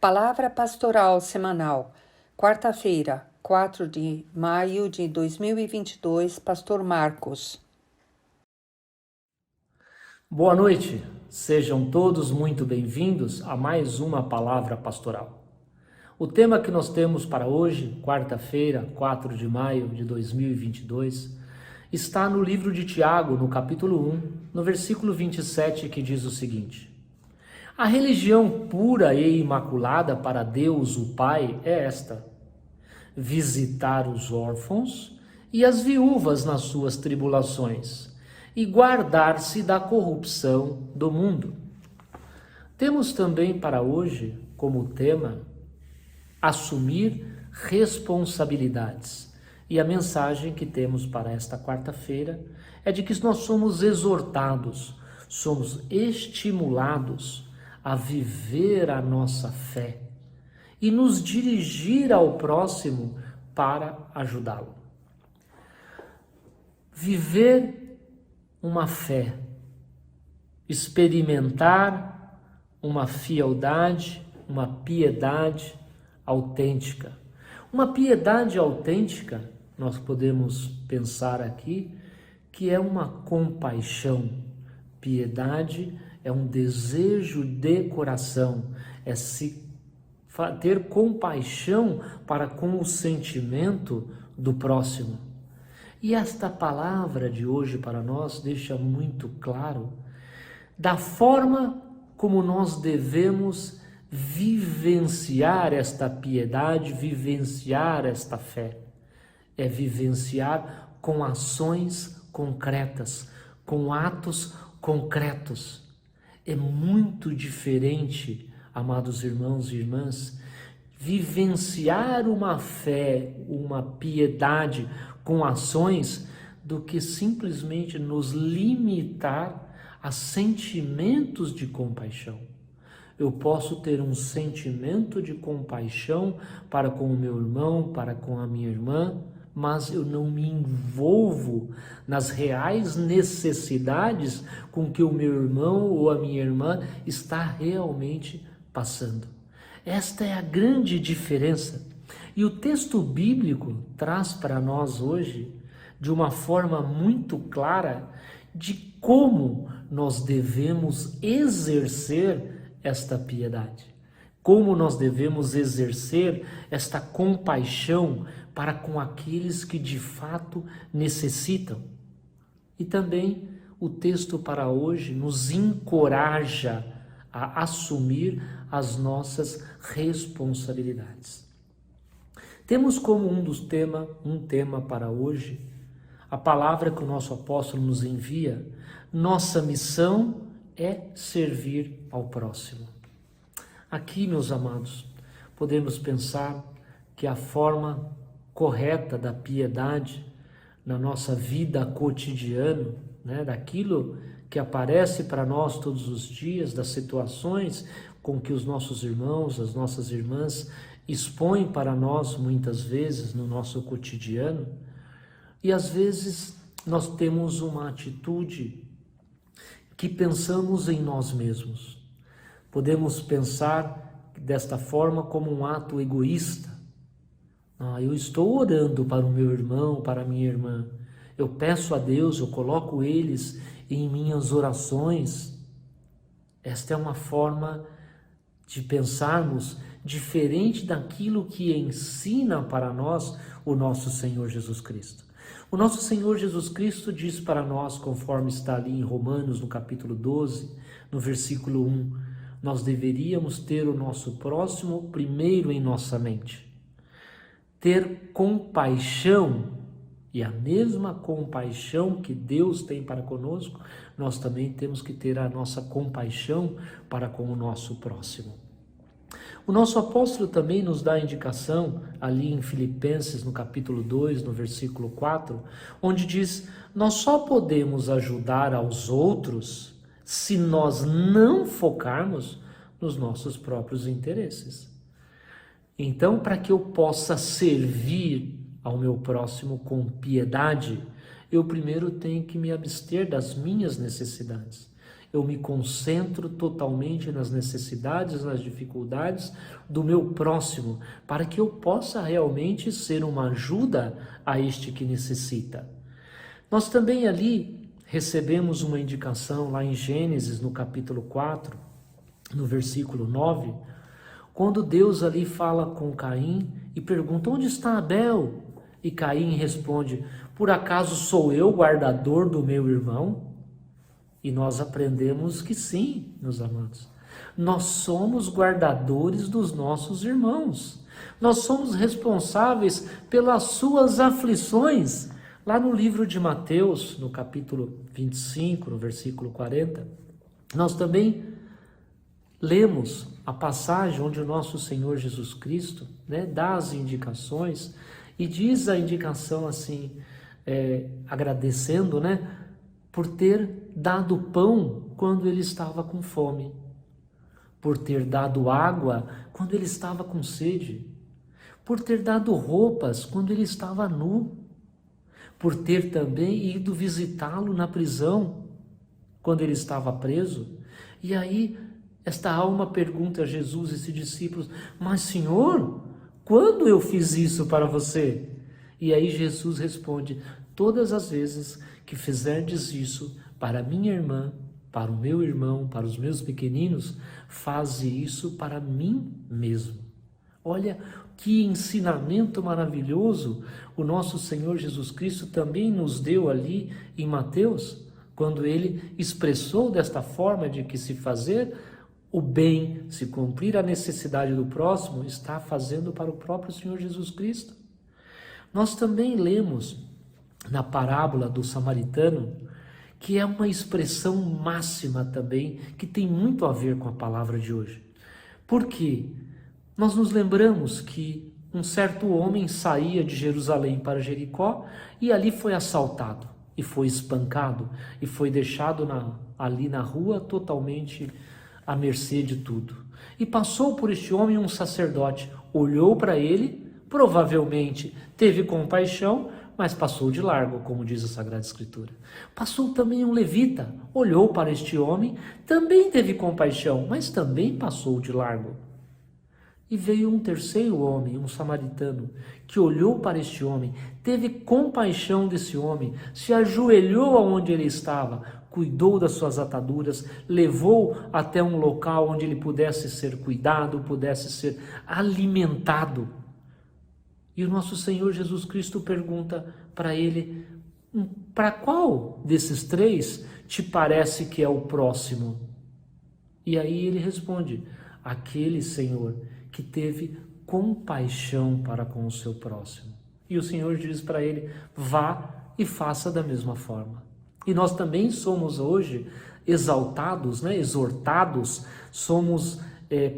Palavra Pastoral Semanal, quarta-feira, 4 de maio de 2022, Pastor Marcos. Boa noite, sejam todos muito bem-vindos a mais uma Palavra Pastoral. O tema que nós temos para hoje, quarta-feira, 4 de maio de 2022, está no livro de Tiago, no capítulo 1, no versículo 27, que diz o seguinte: A religião pura e imaculada para Deus, o Pai, é esta: visitar os órfãos e as viúvas nas suas tribulações e guardar-se da corrupção do mundo. Temos também para hoje como tema assumir responsabilidades. E a mensagem que temos para esta quarta-feira é de que nós somos exortados, somos estimulados a viver a nossa fé e nos dirigir ao próximo para ajudá-lo. Viver uma fé, experimentar uma fieldade, uma piedade autêntica. Uma piedade autêntica, nós podemos pensar aqui, que é uma compaixão. Piedade é um desejo de coração, é ter compaixão para com o sentimento do próximo. E esta palavra de hoje para nós deixa muito claro da forma como nós devemos vivenciar esta piedade, vivenciar esta fé. É vivenciar com ações concretas, com atos concretos. É muito diferente, amados irmãos e irmãs, vivenciar uma fé, uma piedade com ações, do que simplesmente nos limitar a sentimentos de compaixão. Eu posso ter um sentimento de compaixão para com o meu irmão, para com a minha irmã, mas eu não me envolvo nas reais necessidades com que o meu irmão ou a minha irmã está realmente passando. Esta é a grande diferença. E o texto bíblico traz para nós hoje, de uma forma muito clara, de como nós devemos exercer esta piedade. Como nós devemos exercer esta compaixão para com aqueles que de fato necessitam. E também o texto para hoje nos encoraja a assumir as nossas responsabilidades. Temos como um tema para hoje, a palavra que o nosso apóstolo nos envia: nossa missão é servir ao próximo. Aqui, meus amados, podemos pensar que a forma correta da piedade na nossa vida cotidiana, daquilo que aparece para nós todos os dias, das situações com que os nossos irmãos, as nossas irmãs expõem para nós muitas vezes no nosso cotidiano, e às vezes nós temos uma atitude que pensamos em nós mesmos. Podemos pensar desta forma como um ato egoísta. Eu estou orando para o meu irmão, para a minha irmã. Eu peço a Deus, eu coloco eles em minhas orações. Esta é uma forma de pensarmos diferente daquilo que ensina para nós o nosso Senhor Jesus Cristo. O nosso Senhor Jesus Cristo diz para nós, conforme está ali em Romanos, no capítulo 12, no versículo 1, nós deveríamos ter o nosso próximo primeiro em nossa mente. Ter compaixão, e a mesma compaixão que Deus tem para conosco, nós também temos que ter a nossa compaixão para com o nosso próximo. O nosso apóstolo também nos dá a indicação ali em Filipenses, no capítulo 2, no versículo 4, onde diz: nós só podemos ajudar aos outros se nós não focarmos nos nossos próprios interesses. Então, para que eu possa servir ao meu próximo com piedade, eu primeiro tenho que me abster das minhas necessidades. eu me concentro totalmente nas necessidades, nas dificuldades do meu próximo, para que eu possa realmente ser uma ajuda a este que necessita. Nós também ali recebemos uma indicação lá em Gênesis, no capítulo 4, no versículo 9, quando Deus ali fala com Caim e pergunta: onde está Abel? E Caim responde: por acaso sou eu guardador do meu irmão? E nós aprendemos que sim, meus amados. Nós somos guardadores dos nossos irmãos. Nós somos responsáveis pelas suas aflições. Lá no livro de Mateus, no capítulo 25, no versículo 40, nós também lemos a passagem onde o nosso Senhor Jesus Cristo, dá as indicações e diz a indicação assim, agradecendo, por ter dado pão quando ele estava com fome, por ter dado água quando ele estava com sede, por ter dado roupas quando ele estava nu, por ter também ido visitá-lo na prisão quando ele estava preso. E aí esta alma pergunta a Jesus e seus discípulos: mas Senhor, quando eu fiz isso para você? E aí Jesus responde: todas as vezes que fizerdes isso para minha irmã, para o meu irmão, para os meus pequeninos, faze isso para mim mesmo. Olha que ensinamento maravilhoso o nosso Senhor Jesus Cristo também nos deu ali em Mateus, quando ele expressou desta forma de que se fazer o bem, se cumprir a necessidade do próximo, está fazendo para o próprio Senhor Jesus Cristo. Nós também lemos na parábola do samaritano, que é uma expressão máxima também, que tem muito a ver com a palavra de hoje. Por quê? Nós nos lembramos que um certo homem saía de Jerusalém para Jericó e ali foi assaltado, e foi espancado, e foi deixado ali na rua totalmente à mercê de tudo. E passou por este homem um sacerdote, olhou para ele, provavelmente teve compaixão, mas passou de largo, como diz a Sagrada Escritura. Passou também um levita, olhou para este homem, também teve compaixão, mas também passou de largo. E veio um terceiro homem, um samaritano, que olhou para este homem, teve compaixão desse homem, se ajoelhou aonde ele estava, cuidou das suas ataduras, levou até um local onde ele pudesse ser cuidado, pudesse ser alimentado. E o nosso Senhor Jesus Cristo pergunta para ele: para qual desses três te parece que é o próximo? E aí ele responde: aquele, Senhor, que teve compaixão para com o seu próximo. E o Senhor diz para ele: vá e faça da mesma forma. E nós também somos hoje exaltados, exortados, somos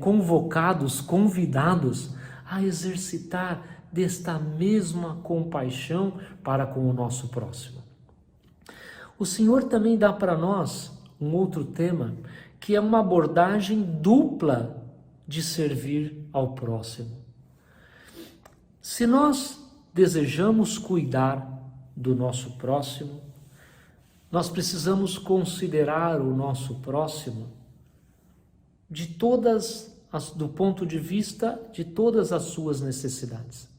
convocados, convidados a exercitar desta mesma compaixão para com o nosso próximo. O Senhor também dá para nós um outro tema, que é uma abordagem dupla de servir ao próximo. Se nós desejamos cuidar do nosso próximo, nós precisamos considerar o nosso próximo do ponto de vista de todas as suas necessidades.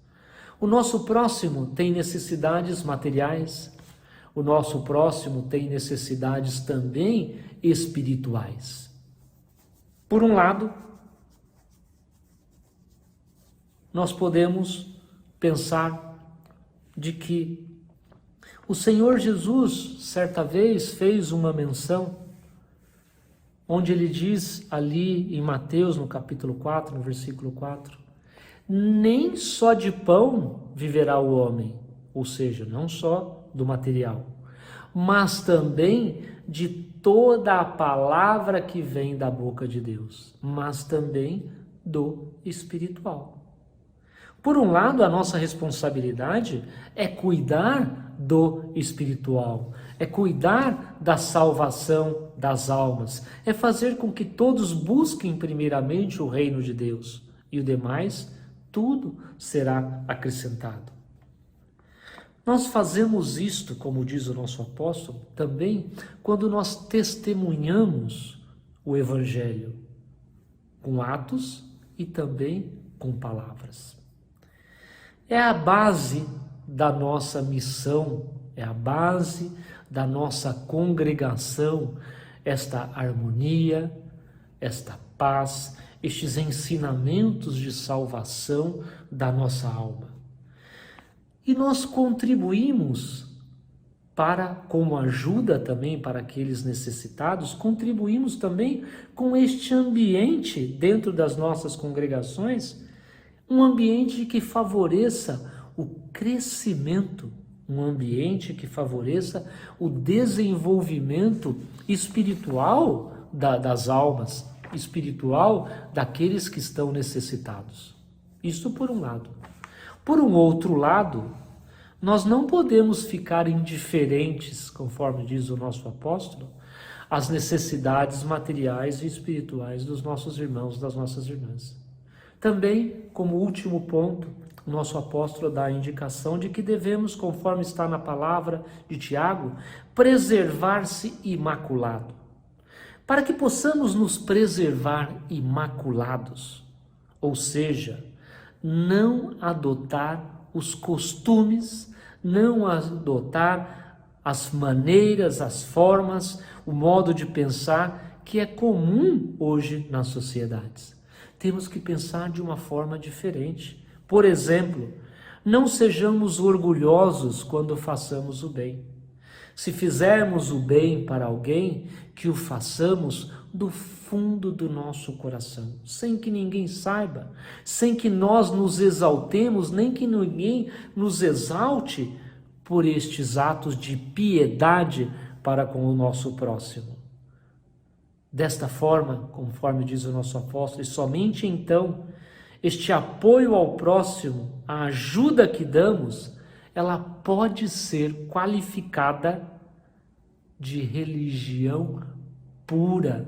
O nosso próximo tem necessidades materiais, o nosso próximo tem necessidades também espirituais. Por um lado, nós podemos pensar de que o Senhor Jesus, certa vez, fez uma menção, onde ele diz ali em Mateus, no capítulo 4, no versículo 4, nem só de pão viverá o homem, ou seja, não só do material, mas também de toda a palavra que vem da boca de Deus, mas também do espiritual. Por um lado, a nossa responsabilidade é cuidar do espiritual, é cuidar da salvação das almas, é fazer com que todos busquem primeiramente o reino de Deus, e o demais, tudo será acrescentado. Nós fazemos isto, como diz o nosso apóstolo, também quando nós testemunhamos o Evangelho, com atos e também com palavras. É a base da nossa missão, é a base da nossa congregação, esta harmonia, esta paz, estes ensinamentos de salvação da nossa alma. E nós contribuímos como ajuda também para aqueles necessitados, contribuímos também com este ambiente dentro das nossas congregações, um ambiente que favoreça o crescimento, um ambiente que favoreça o desenvolvimento espiritual das almas, espiritual daqueles que estão necessitados. Isso por um lado. Por um outro lado, nós não podemos ficar indiferentes, conforme diz o nosso apóstolo, às necessidades materiais e espirituais dos nossos irmãos, das nossas irmãs. Também, como último ponto, o nosso apóstolo dá a indicação de que devemos, conforme está na palavra de Tiago, preservar-se imaculado. Para que possamos nos preservar imaculados, ou seja, não adotar os costumes, não adotar as maneiras, as formas, o modo de pensar que é comum hoje nas sociedades. Temos que pensar de uma forma diferente. Por exemplo, não sejamos orgulhosos quando façamos o bem. Se fizermos o bem para alguém, que o façamos do fundo do nosso coração, sem que ninguém saiba, sem que nós nos exaltemos, nem que ninguém nos exalte por estes atos de piedade para com o nosso próximo. Desta forma, conforme diz o nosso apóstolo, e somente então, este apoio ao próximo, a ajuda que damos, ela pode ser qualificada de religião pura,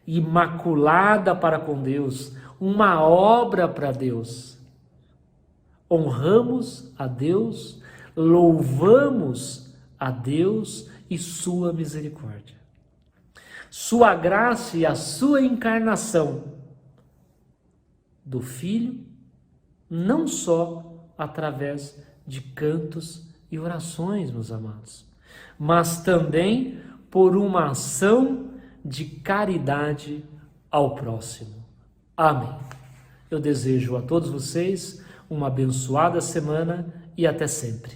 imaculada para com Deus, uma obra para Deus. Honramos a Deus, louvamos a Deus e sua misericórdia. Sua graça e a sua encarnação do Filho, não só através de cantos e orações, meus amados, mas também por uma ação de caridade ao próximo. Amém. Eu desejo a todos vocês uma abençoada semana e até sempre.